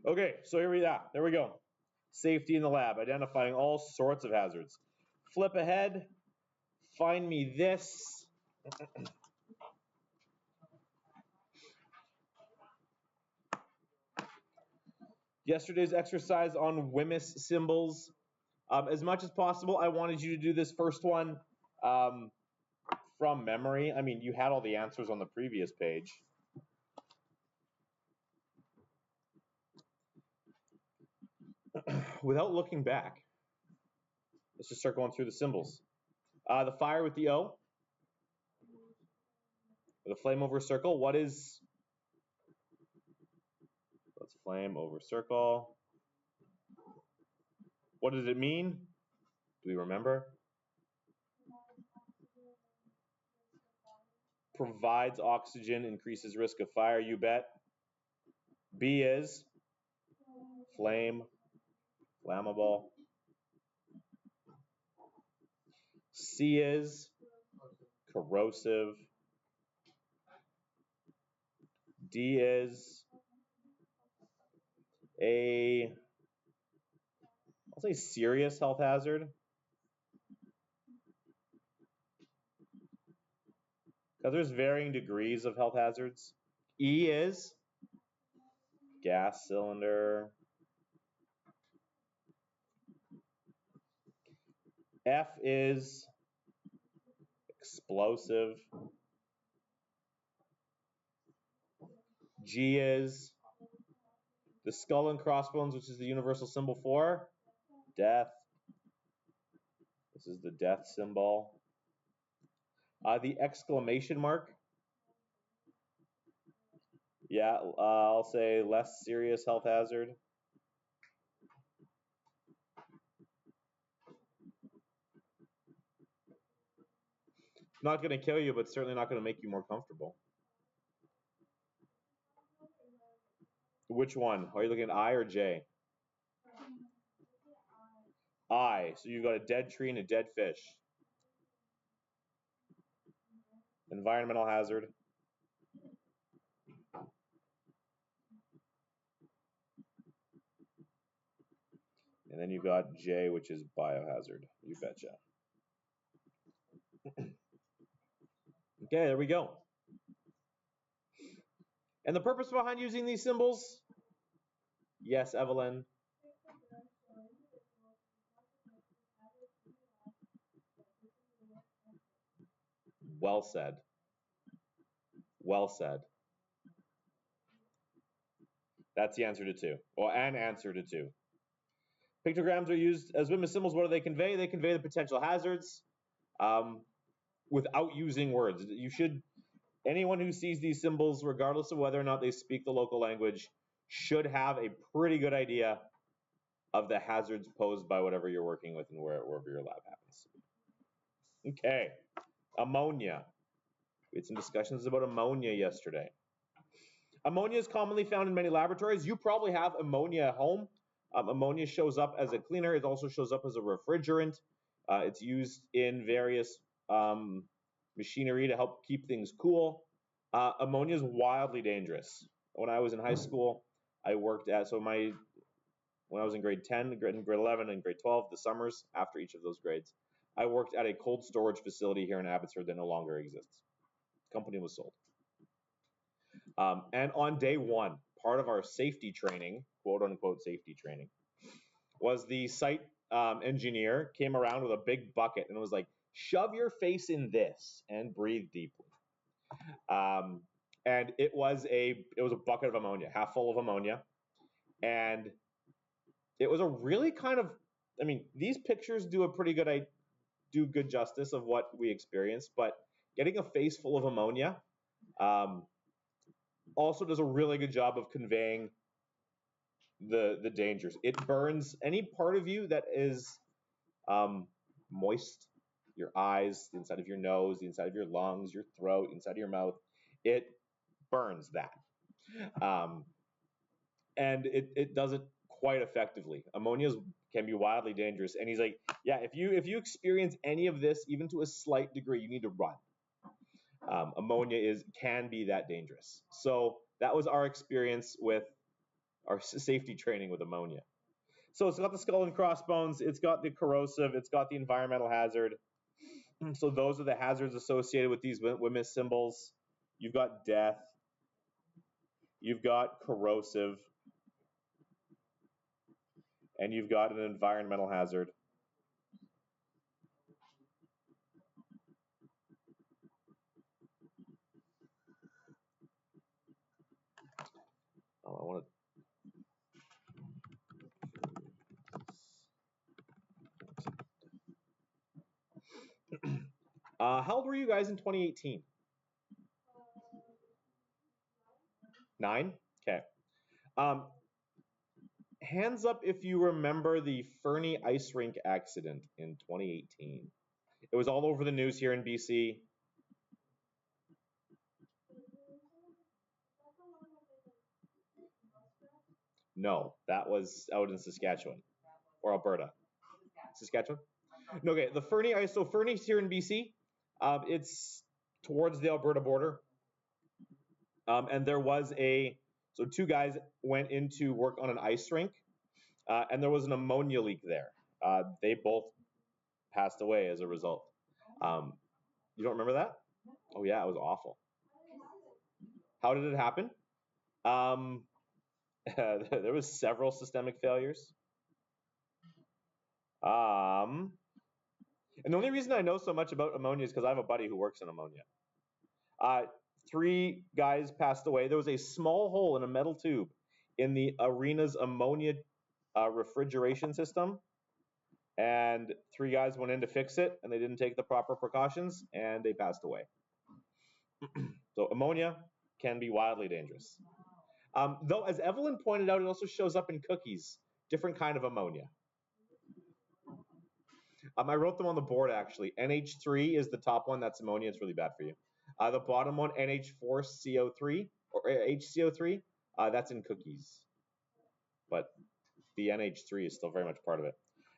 Okay, so here we are. There we go. Safety in the lab, identifying all sorts of hazards. Flip ahead. Find me this. Yesterday's exercise on WHMIS symbols. As much as possible, I wanted you to do this first one from memory. I mean, you had all the answers on the previous page. Without looking back, let's just start going through the symbols. The fire with the O, with a flame over a circle. What is, let's flame over circle. What does it mean? Do we remember? Provides oxygen, increases risk of fire, you bet. B is flame, flammable. C is corrosive. D is I'll say serious health hazard. Because there's varying degrees of health hazards. E is gas cylinder. F is explosive. G is the skull and crossbones, which is the universal symbol for death. This is the death symbol. The exclamation mark. Yeah, I'll say less serious health hazard. Not going to kill you, but certainly not going to make you more comfortable. Which one? Are you looking at I or J? I. So you've got a dead tree and a dead fish. Environmental hazard. And then you've got J, which is biohazard. You betcha. Okay, there we go. And the purpose behind using these symbols? Yes, Evelyn. Well said. Well said. That's the answer to 2. Or an answer to 2. Pictograms are used as WHMIS symbols. What do they convey? They convey the potential hazards without using words. Anyone who sees these symbols, regardless of whether or not they speak the local language, should have a pretty good idea of the hazards posed by whatever you're working with and wherever your lab happens. Okay, ammonia. We had some discussions about ammonia yesterday. Ammonia is commonly found in many laboratories. You probably have ammonia at home. Ammonia shows up as a cleaner. It also shows up as a refrigerant. It's used in various machinery to help keep things cool. Ammonia is wildly dangerous. When I was in high school, I worked at, when I was in grade 10, grade 11, and grade 12, the summers after each of those grades, I worked at a cold storage facility here in Abbotsford that no longer exists. The company was sold. And on day 1, part of our safety training, quote unquote safety training, was the site engineer came around with a big bucket and was like, shove your face in this and breathe deeply. And it was a bucket of ammonia, half full of ammonia. And it was a really these pictures do good justice of what we experienced, but getting a face full of ammonia also does a really good job of conveying the dangers. It burns any part of you that is moist, your eyes, the inside of your nose, the inside of your lungs, your throat, inside of your mouth. It burns that. And it does it quite effectively. Ammonia can be wildly dangerous. And he's like, yeah, if you experience any of this, even to a slight degree, you need to run. Ammonia can be that dangerous. So that was our experience with our safety training with ammonia. So it's got the skull and crossbones, it's got the corrosive, it's got the environmental hazard. So those are the hazards associated with these WHMIS symbols. You've got death, you've got corrosive, and you've got an environmental hazard. Oh, I want to. How old were you guys in 2018? 9? Okay. Hands up if you remember the Fernie ice rink accident in 2018. It was all over the news here in BC. No, that was out in Saskatchewan or Alberta. Saskatchewan? No, okay, the Fernie ice. So Fernie's here in BC. It's towards the Alberta border. And there was so two guys went into work on an ice rink, and there was an ammonia leak there. They both passed away as a result. You don't remember that? Oh yeah, it was awful. How did it happen? There was several systemic failures. And the only reason I know so much about ammonia is because I have a buddy who works in ammonia. 3 guys passed away. There was a small hole in a metal tube in the arena's ammonia refrigeration system, and 3 guys went in to fix it, and they didn't take the proper precautions, and they passed away. So ammonia can be wildly dangerous. Though, as Evelyn pointed out, it also shows up in cookies, different kind of ammonia. I wrote them on the board, actually. NH3 is the top one. That's ammonia. It's really bad for you. The bottom one, NH4CO3 or HCO3, that's in cookies. But the NH3 is still very much part of it.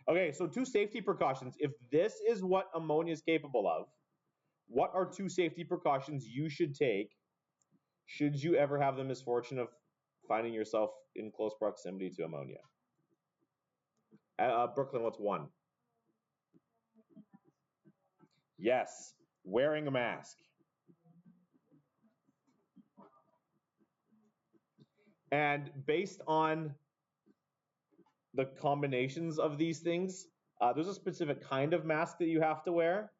Okay, so 2 safety precautions. If this is what ammonia is capable of, what are 2 safety precautions you should take should you ever have the misfortune of finding yourself in close proximity to ammonia? Brooklyn, what's 1? Yes, wearing a mask. And based on the combinations of these things, there's a specific kind of mask that you have to wear.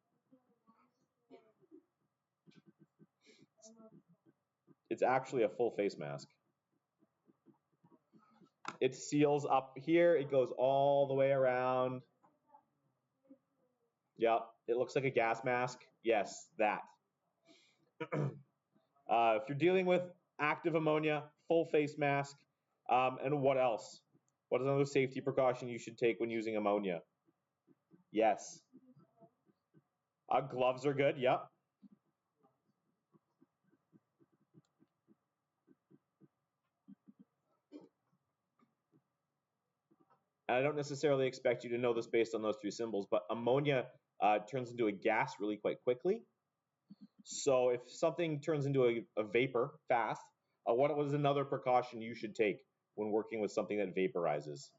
It's actually a full face mask. It seals up here. It goes all the way around. Yep, it looks like a gas mask. Yes, that. If you're dealing with active ammonia, full face mask. And what else? What is another safety precaution you should take when using ammonia? Yes. Gloves are good, yep. And I don't necessarily expect you to know this based on those 3 symbols, but ammonia turns into a gas really quite quickly. So if something turns into a vapor fast, what was another precaution you should take when working with something that vaporizes?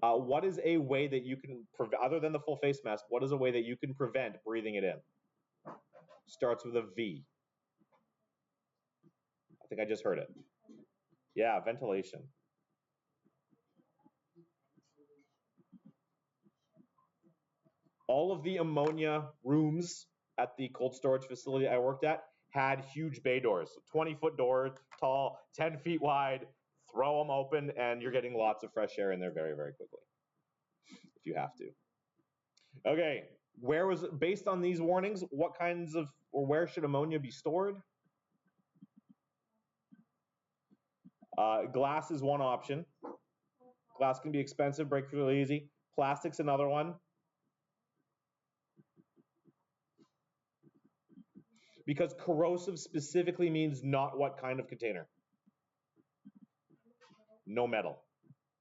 What is a way that you can, other than the full face mask, what is a way that you can prevent breathing it in? Starts with a V. I think I just heard it. Yeah, ventilation. All of the ammonia rooms at the cold storage facility I worked at had huge bay doors, 20-foot doors, tall, 10 feet wide. Throw them open, and you're getting lots of fresh air in there very, very quickly, if you have to. Okay, based on these warnings, what kinds of, or where should ammonia be stored? Glass is one option. Glass can be expensive, break really easy. Plastic's another one. Because corrosive specifically means not what kind of container? No metal.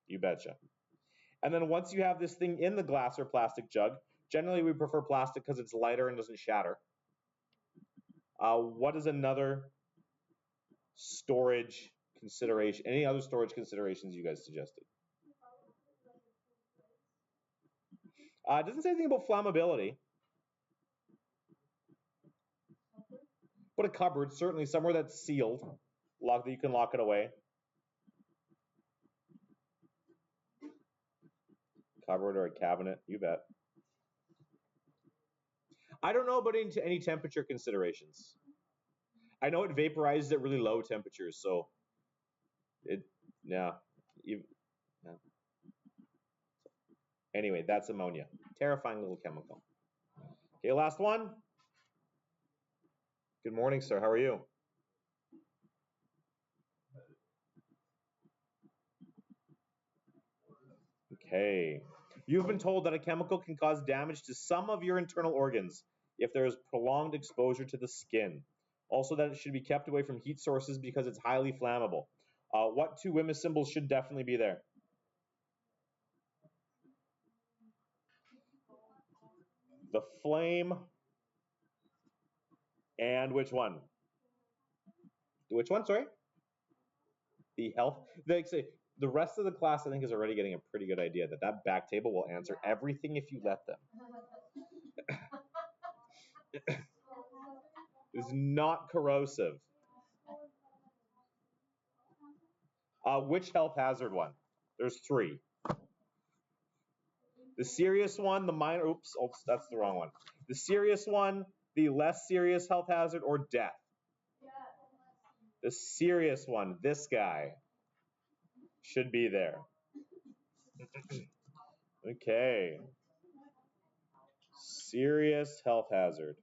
You betcha. And then once you have this thing in the glass or plastic jug, generally we prefer plastic because it's lighter and doesn't shatter. What is another storage consideration, any other storage considerations you guys suggested? It doesn't say anything about flammability. But a cupboard, certainly somewhere that's sealed, that you can lock it away. Cupboard or a cabinet, you bet. I don't know about any temperature considerations. I know it vaporizes at really low temperatures, so yeah. Anyway, that's ammonia. Terrifying little chemical. Okay, last one. Good morning, sir. How are you? Okay. You've been told that a chemical can cause damage to some of your internal organs if there is prolonged exposure to the skin. Also, that it should be kept away from heat sources because it's highly flammable. What two WHMIS symbols should definitely be there? The flame and which one? Which one, sorry? The health. The rest of the class, I think, is already getting a pretty good idea that back table will answer everything if you let them. It's not corrosive. Which health hazard one? There's three. The serious one, the minor, oops, that's the wrong one. The serious one, the less serious health hazard, or death? The serious one, this guy, should be there. Okay. Serious health hazard.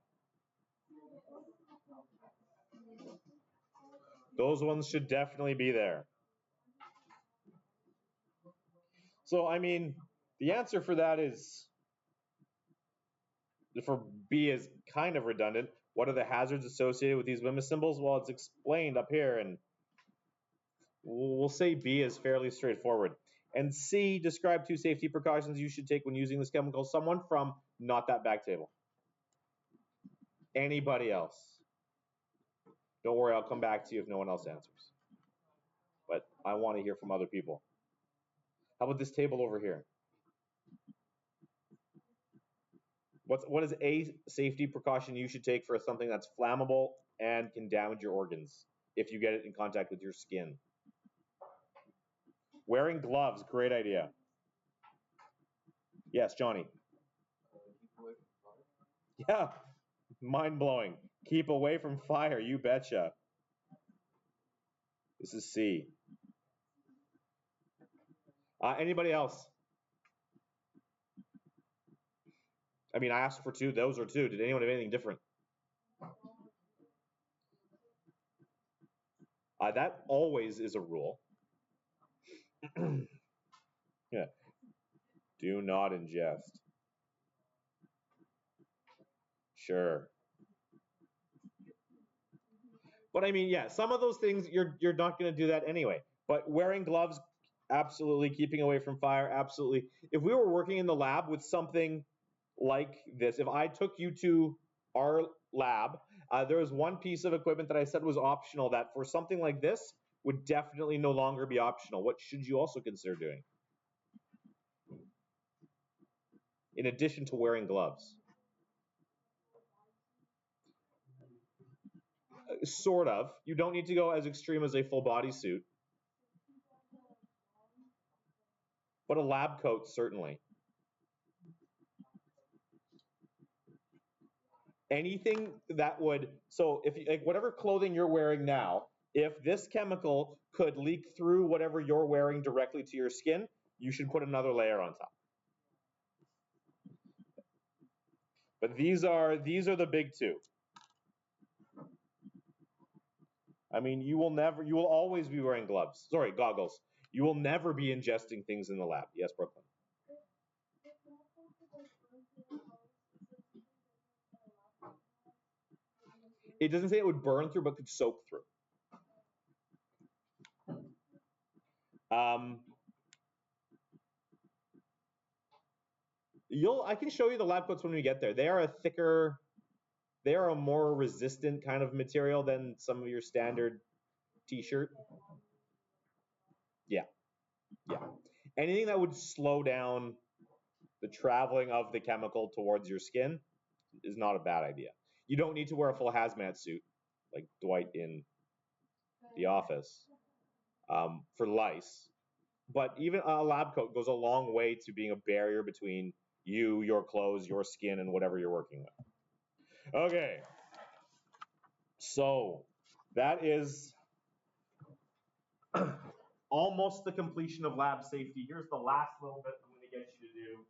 Those ones should definitely be there. So, I mean, the answer for that is, for B is kind of redundant. What are the hazards associated with these WHMIS symbols? Well, it's explained up here, and we'll say B is fairly straightforward. And C, describe two safety precautions you should take when using this chemical. Someone from not that back table. Anybody else? Don't worry, I'll come back to you if no one else answers. But I want to hear from other people. How about this table over here? What is a safety precaution you should take for something that's flammable and can damage your organs if you get it in contact with your skin? Wearing gloves, great idea. Yes, Johnny. Yeah, mind-blowing. Keep away from fire, you betcha. This is C. Anybody else? I mean, I asked for two. Those are two. Did anyone have anything different? That always is a rule. Yeah. Do not ingest. Sure. But I mean, yeah, some of those things you're not going to do that anyway. But wearing gloves, absolutely. Keeping away from fire, absolutely. If we were working in the lab with something like this, if I took you to our lab, there was one piece of equipment that I said was optional that for something like this would definitely no longer be optional. What should you also consider doing? In addition to wearing gloves. Sort of. You don't need to go as extreme as a full body suit. But a lab coat, certainly. Anything that would, so if you, like whatever clothing you're wearing now, if this chemical could leak through whatever you're wearing directly to your skin, you should put another layer on top. But these are the big two. I mean, you will always be wearing gloves. Sorry, goggles. You will never be ingesting things in the lab. Yes, Brooklyn. It doesn't say it would burn through, but could soak through. I can show you the lab coats when we get there. They are a thicker, they are a more resistant kind of material than some of your standard t-shirt. Yeah. Anything that would slow down the traveling of the chemical towards your skin is not a bad idea. You don't need to wear a full hazmat suit like Dwight in The Office for lice, but even a lab coat goes a long way to being a barrier between you, your clothes, your skin, and whatever you're working with. Okay, so that is almost the completion of lab safety. Here's the last little bit I'm going to get you to do.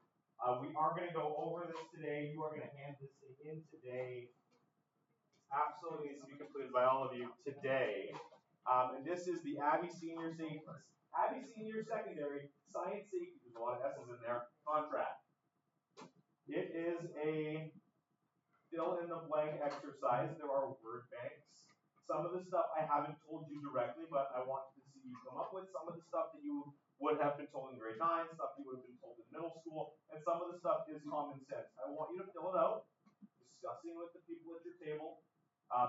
We are going to go over this today. You are going to hand this in today. Absolutely needs to be completed by all of you today. And this is the Abbey Senior Safety, Abbey Senior Secondary Science Safety, there's a lot of S's in there, contract. It is a fill in the blank exercise. There are word banks. Some of the stuff I haven't told you directly, but I wanted to see you come up with. Some of the stuff that you would have been told in grade 9, stuff you would have been told in middle school, and some of the stuff is common sense. I want you to fill it out, discussing with the people at your table,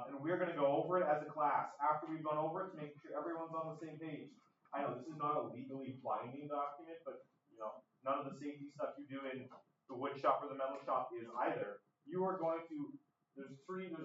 and we're going to go over it as a class. After we've gone over it, to make sure everyone's on the same page. I know this is not a legally binding document, but you know none of the safety stuff you do in the wood shop or the metal shop is either. You are going to, there's a student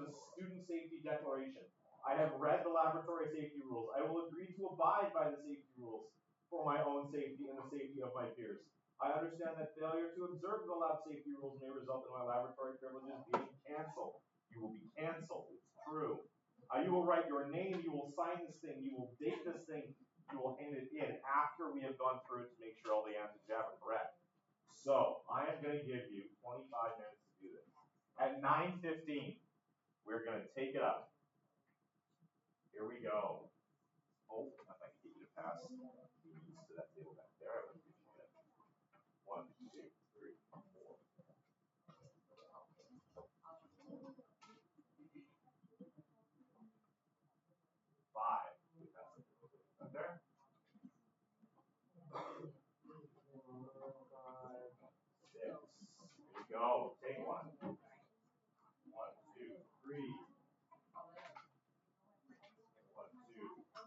safety declaration. I have read the laboratory safety rules. I will agree to abide by the safety rules for my own safety and the safety of my peers. I understand that failure to observe the lab safety rules may result in my laboratory privileges being canceled. You will be canceled. It's true. You will write your name. You will sign this thing. You will date this thing. You will hand it in after we have gone through it to make sure all the answers you have are correct. So I am going to give you 25 minutes to do this. At 9:15, we're going to take it up. Here we go. Oh, if I can get you to pass these to that table back there, I would appreciate it. 1, 2, 3, 4. 5. We pass it back there. 6. Here you go. Take one. 1, 2, 3. 1,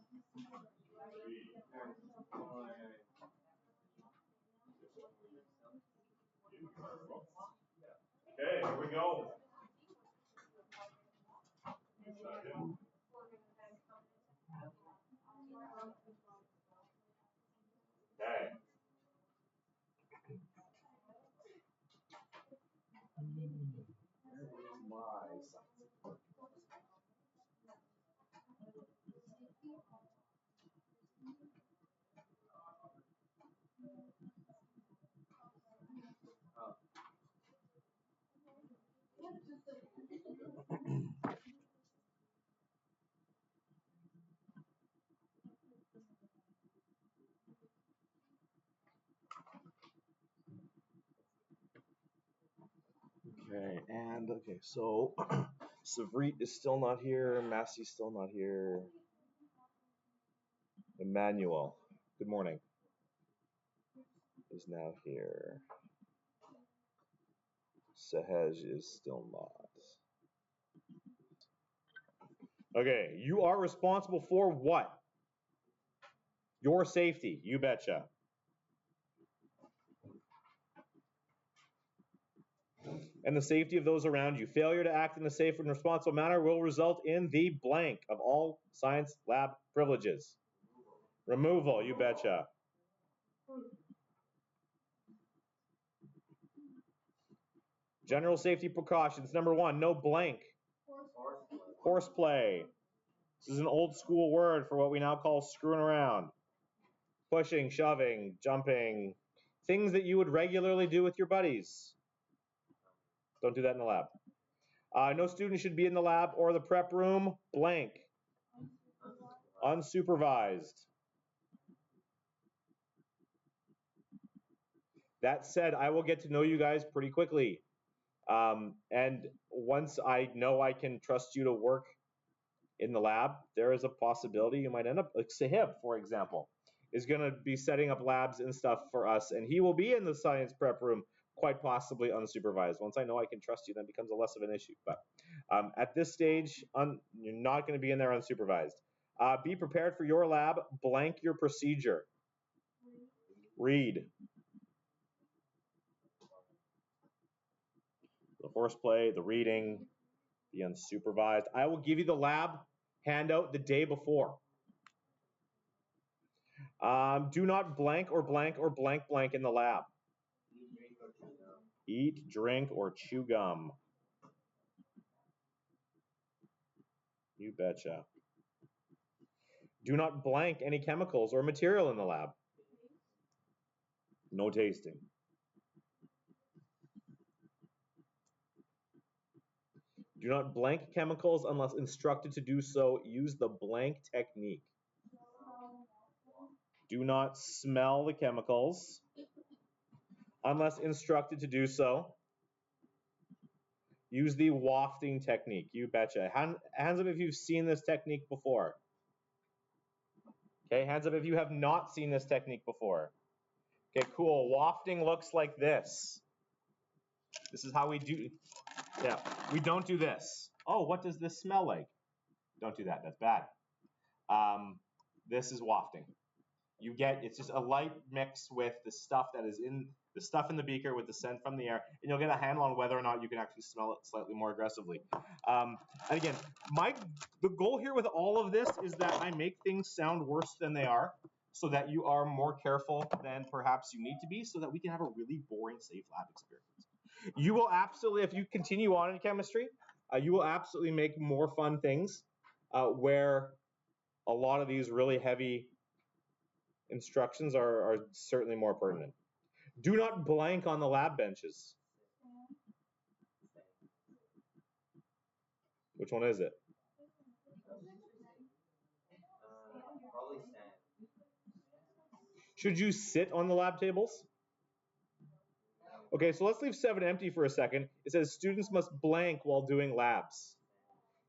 2, 3. Okay, here we go. Okay. My science. Okay, so Savreet is still not here, Massey's still not here. Emmanuel, good morning, is now here. Sahej is still not. Okay, you are responsible for what? Your safety, you betcha. And the safety of those around you. Failure to act in a safe and responsible manner will result in the blank of all science lab privileges. Removal, you betcha. General safety precautions. Number 1, no blank. Horseplay. This is an old school word for what we now call screwing around. Pushing, shoving, jumping. Things that you would regularly do with your buddies. Don't do that in the lab. No student should be in the lab or the prep room. Blank. Unsupervised. That said, I will get to know you guys pretty quickly. And once I know I can trust you to work in the lab, there is a possibility you might end up, like Sahib, for example, is going to be setting up labs and stuff for us, and he will be in the science prep room, quite possibly unsupervised. Once I know I can trust you, then it becomes a less of an issue. But at this stage, you're not going to be in there unsupervised. Be prepared for your lab, blank your procedure. Read. The horseplay, the reading, the unsupervised. I will give you the lab handout the day before. Do not blank or blank or blank blank in the lab. Eat, drink, or chew gum. You betcha. Do not blank any chemicals or material in the lab. No tasting. Do not blank chemicals unless instructed to do so. Use the blank technique. Do not smell the chemicals unless instructed to do so. Use the wafting technique. You betcha. Hands up if you've seen this technique before. Okay, hands up if you have not seen this technique before. Okay, cool. Wafting looks like this. This is how we do. Yeah, we don't do this. Oh, what does this smell like? Don't do that. That's bad. This is wafting. You get, it's just a light mix with the stuff that is in the beaker with the scent from the air, and you'll get a handle on whether or not you can actually smell it slightly more aggressively. And again, the goal here with all of this is that I make things sound worse than they are, so that you are more careful than perhaps you need to be, so that we can have a really boring safe lab experience. You will absolutely, if you continue on in chemistry, you will absolutely make more fun things where a lot of these really heavy instructions are certainly more pertinent. Do not blank on the lab benches. Which one is it? Probably stand. Should you sit on the lab tables? Okay, so let's leave 7 empty for a second. It says students must blank while doing labs.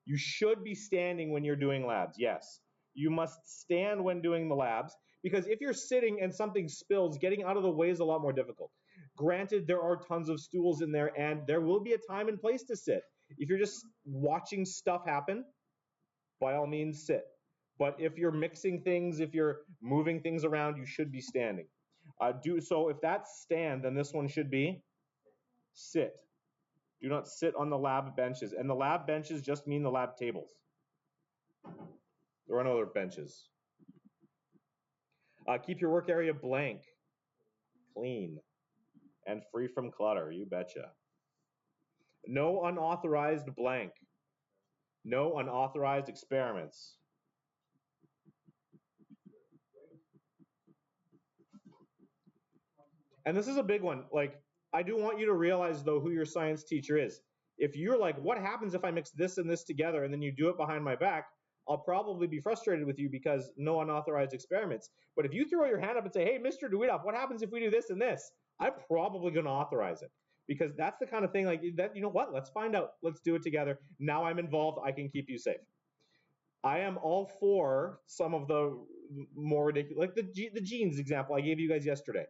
You should be standing when you're doing labs, yes. You must stand when doing the labs, because if you're sitting and something spills, getting out of the way is a lot more difficult. Granted, there are tons of stools in there, and there will be a time and place to sit. If you're just watching stuff happen, by all means sit. But if you're mixing things, if you're moving things around, you should be standing. So if that's stand, then this one should be sit. Do not sit on the lab benches. And the lab benches just mean the lab tables. There are no other benches. Keep your work area blank, clean, and free from clutter, you betcha. No unauthorized blank. No unauthorized experiments. And this is a big one. Like, I do want you to realize, though, who your science teacher is. If you're like, what happens if I mix this and this together and then you do it behind my back, I'll probably be frustrated with you because no unauthorized experiments. But if you throw your hand up and say, hey, Mr. Dawidoff, what happens if we do this and this? I'm probably going to authorize it, because that's the kind of thing like that. You know what? Let's find out. Let's do it together. Now I'm involved. I can keep you safe. I am all for some of the more ridiculous, like the jeans example I gave you guys yesterday.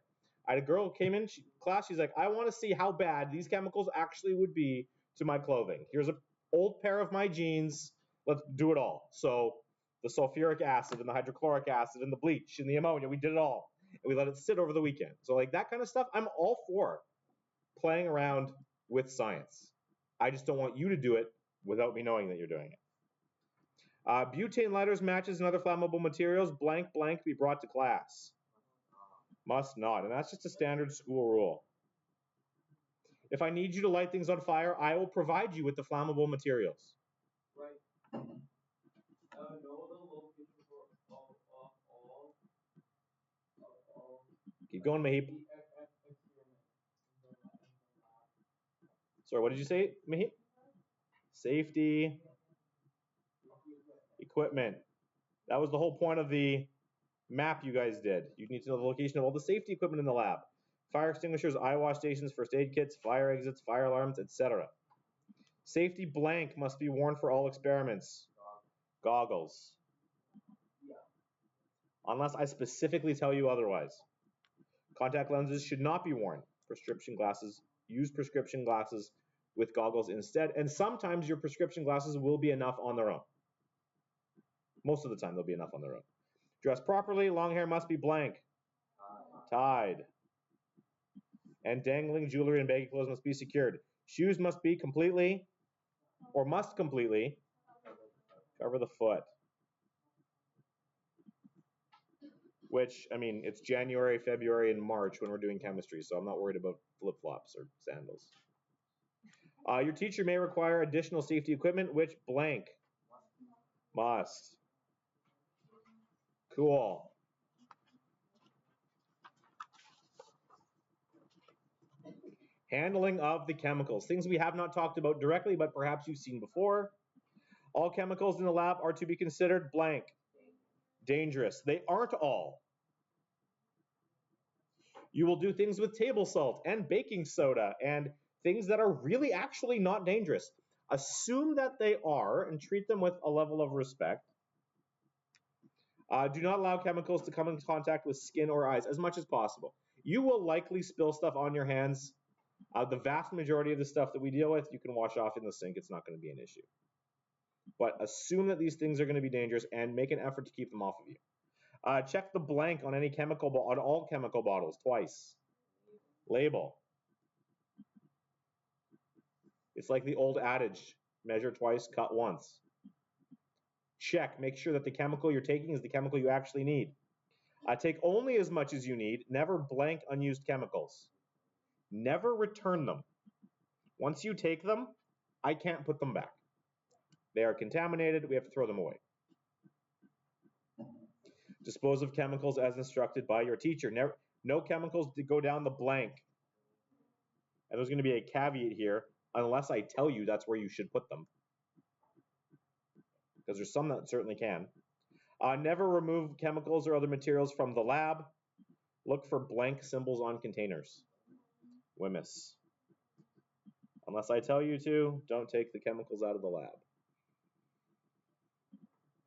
I had a girl who came in class. She's like, I want to see how bad these chemicals actually would be to my clothing. Here's an old pair of my jeans. Let's do it all. So the sulfuric acid and the hydrochloric acid and the bleach and the ammonia, we did it all. And we let it sit over the weekend. So like that kind of stuff, I'm all for playing around with science. I just don't want you to do it without me knowing that you're doing it. Butane lighters, matches, and other flammable materials, blank, blank, be brought to class. Must not, and that's just a standard school rule. If I need you to light things on fire, I will provide you with the flammable materials. Right. Know the location for all. Keep going, Mahip. Sorry, what did you say, Mahip? Safety. Equipment. That was the whole point of the map you guys did. You need to know the location of all the safety equipment in the lab. Fire extinguishers, eye wash stations, first aid kits, fire exits, fire alarms, etc. Safety blank must be worn for all experiments. Goggles. Unless I specifically tell you otherwise. Contact lenses should not be worn. Prescription glasses, use prescription glasses with goggles instead. And sometimes your prescription glasses will be enough on their own. Most of the time they'll be enough on their own. Dress properly, long hair must be blank. Tied. And dangling jewelry and baggy clothes must be secured. Shoes must completely cover the foot. Which, I mean, it's January, February, and March when we're doing chemistry, so I'm not worried about flip-flops or sandals. Your teacher may require additional safety equipment, which blank must. Cool. Handling of the chemicals. Things we have not talked about directly, but perhaps you've seen before. All chemicals in the lab are to be considered blank. Dangerous. They aren't all. You will do things with table salt and baking soda and things that are really actually not dangerous. Assume that they are and treat them with a level of respect. Do not allow chemicals to come in contact with skin or eyes as much as possible. You will likely spill stuff on your hands. The vast majority of the stuff that we deal with, you can wash off in the sink. It's not going to be an issue. But assume that these things are going to be dangerous and make an effort to keep them off of you. Check the blank on on all chemical bottles twice. Label. It's like the old adage, measure twice, cut once. Check, make sure that the chemical you're taking is the chemical you actually need. Take only as much as you need. Never blank unused chemicals. Never return them. Once you take them, I can't put them back. They are contaminated. We have to throw them away. Dispose of chemicals as instructed by your teacher. No chemicals to go down the blank. And there's going to be a caveat here, unless I tell you that's where you should put them. Because there's some that certainly can. Never remove chemicals or other materials from the lab. Look for blank symbols on containers. WHMIS. Unless I tell you to, don't take the chemicals out of the lab.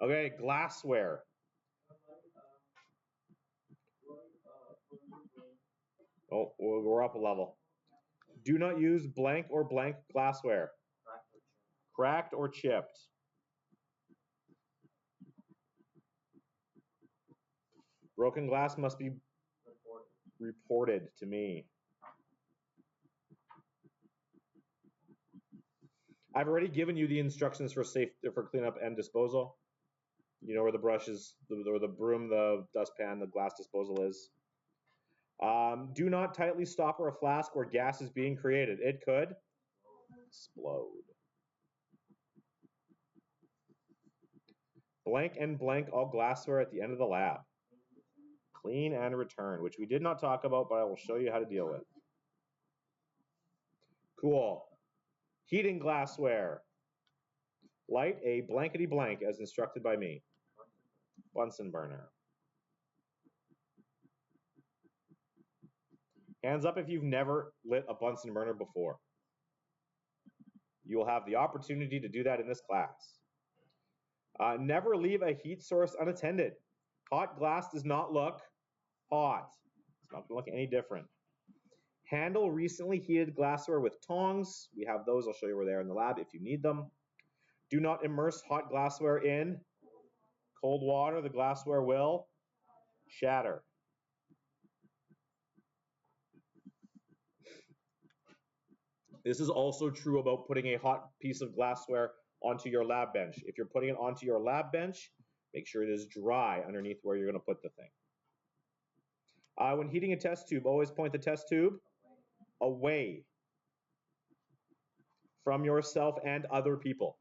Okay, glassware. Oh, we're up a level. Do not use blank or blank glassware. Cracked or chipped. Broken glass must be reported to me. I've already given you the instructions for cleanup and disposal. You know where the brush is, the broom, the dustpan, the glass disposal is. Do not tightly stopper a flask where gas is being created. It could explode. Blank and blank all glassware at the end of the lab. Clean and return, which we did not talk about, but I will show you how to deal with. Cool. Heating glassware. Light a blankety blank as instructed by me. Bunsen burner. Hands up if you've never lit a Bunsen burner before. You will have the opportunity to do that in this class. Never leave a heat source unattended. Hot glass does not look hot. It's not going to look any different. Handle recently heated glassware with tongs. We have those. I'll show you where they are in the lab if you need them. Do not immerse hot glassware in cold water. The glassware will shatter. This is also true about putting a hot piece of glassware onto your lab bench. If you're putting it onto your lab bench, make sure it is dry underneath where you're going to put the thing. When heating a test tube, always point the test tube away from yourself and other people.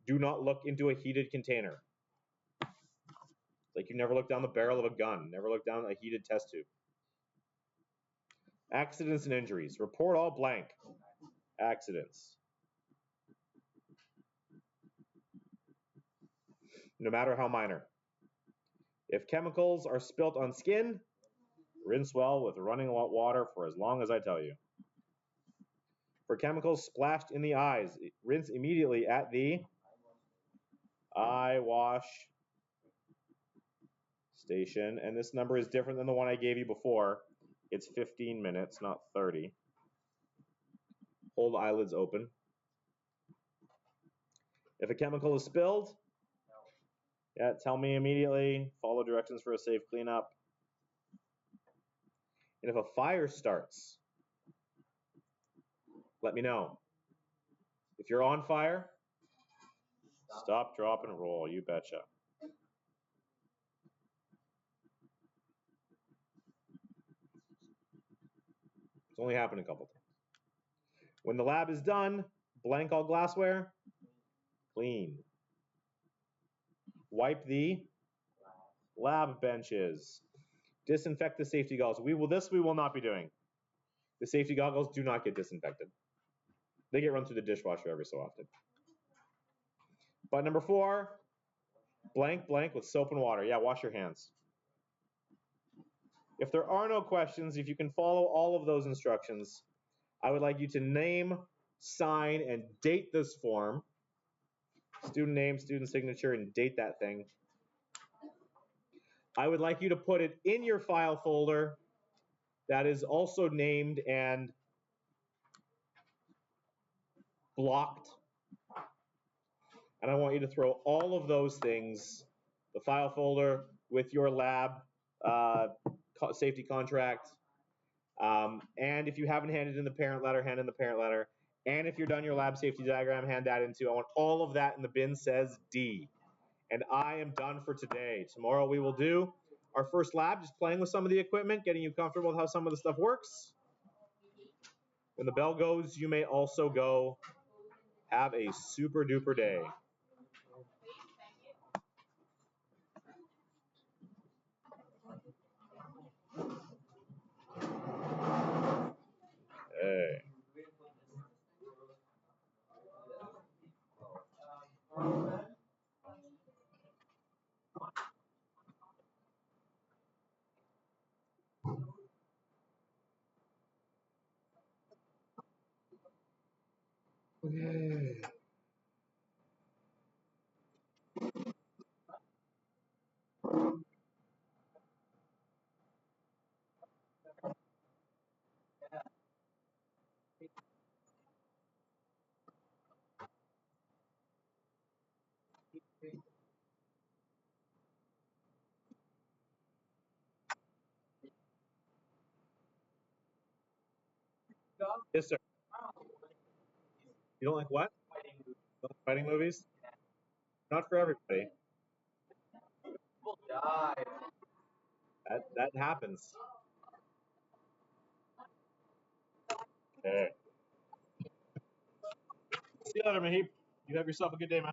Do not look into a heated container. It's like you never look down the barrel of a gun. Never look down a heated test tube. Accidents and injuries. Report all blank. Accidents. No matter how minor. If chemicals are spilt on skin, rinse well with running water for as long as I tell you. For chemicals splashed in the eyes, rinse immediately at the eye wash station. And this number is different than the one I gave you before. It's 15 minutes, not 30. Hold eyelids open. If a chemical is spilled, tell me immediately. Follow directions for a safe cleanup. And if a fire starts, let me know. If you're on fire, stop, drop, and roll. You betcha. It's only happened a couple times. When the lab is done, blank all glassware, clean. Wipe the lab benches. Disinfect the safety goggles. We will not be doing. The safety goggles do not get disinfected. They get run through the dishwasher every so often. But number 4, blank with soap and water. Yeah, wash your hands. If there are no questions, if you can follow all of those instructions, I would like you to name, sign, and date this form. Student name, student signature, and date that thing. I would like you to put it in your file folder that is also named and blocked. And I want you to throw all of those things, the file folder with your lab safety contract, and if you haven't handed in the parent letter, hand in the parent letter. And if you're done your lab safety diagram, hand that in too. I want all of that in the bin says D. And I am done for today. Tomorrow we will do our first lab, just playing with some of the equipment, getting you comfortable with how some of the stuff works. When the bell goes, you may also go. Have a super duper day. Hey. Okay. Yes, sir. You don't like what? Don't like fighting movies? Not for everybody. People die. That happens. Okay. See you later, Mahib. You have yourself a good day, man.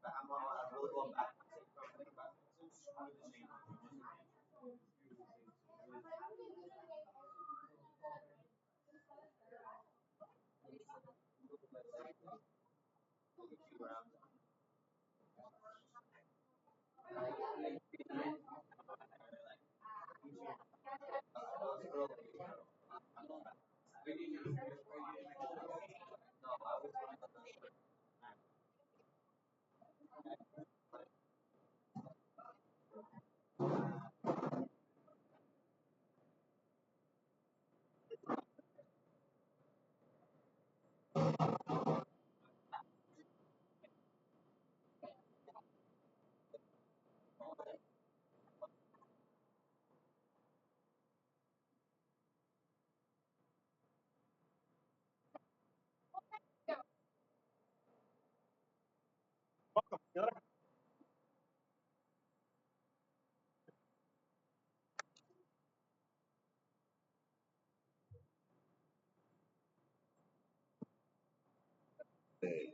I'm really going back. Welcome. See you later. Hey.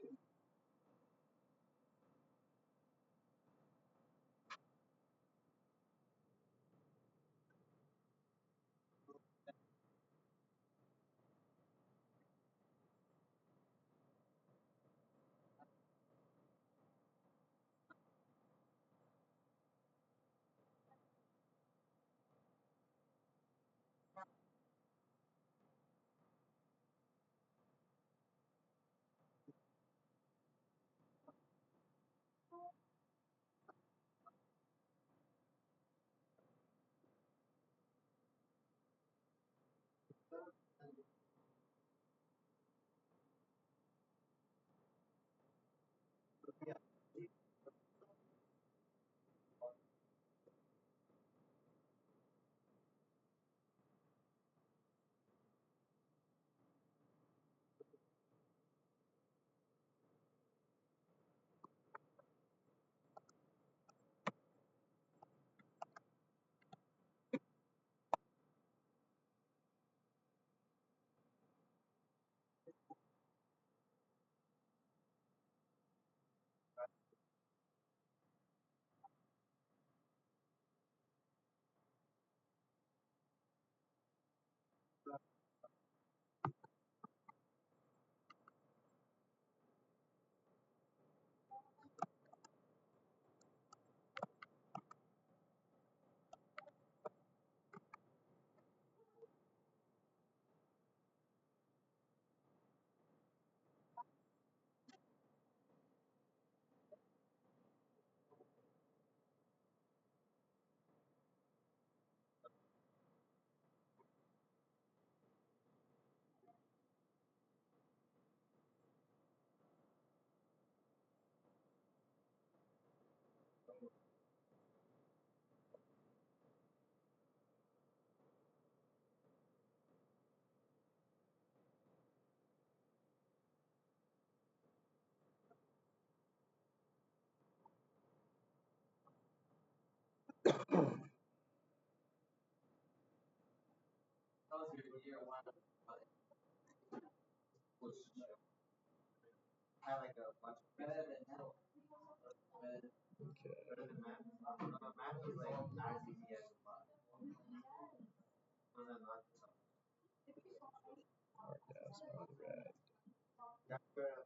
That was your year one, which had like a bunch of better than metal. Okay. Better than math. Math was like as easy as a lot. Was that not? Mark as unread. Yeah,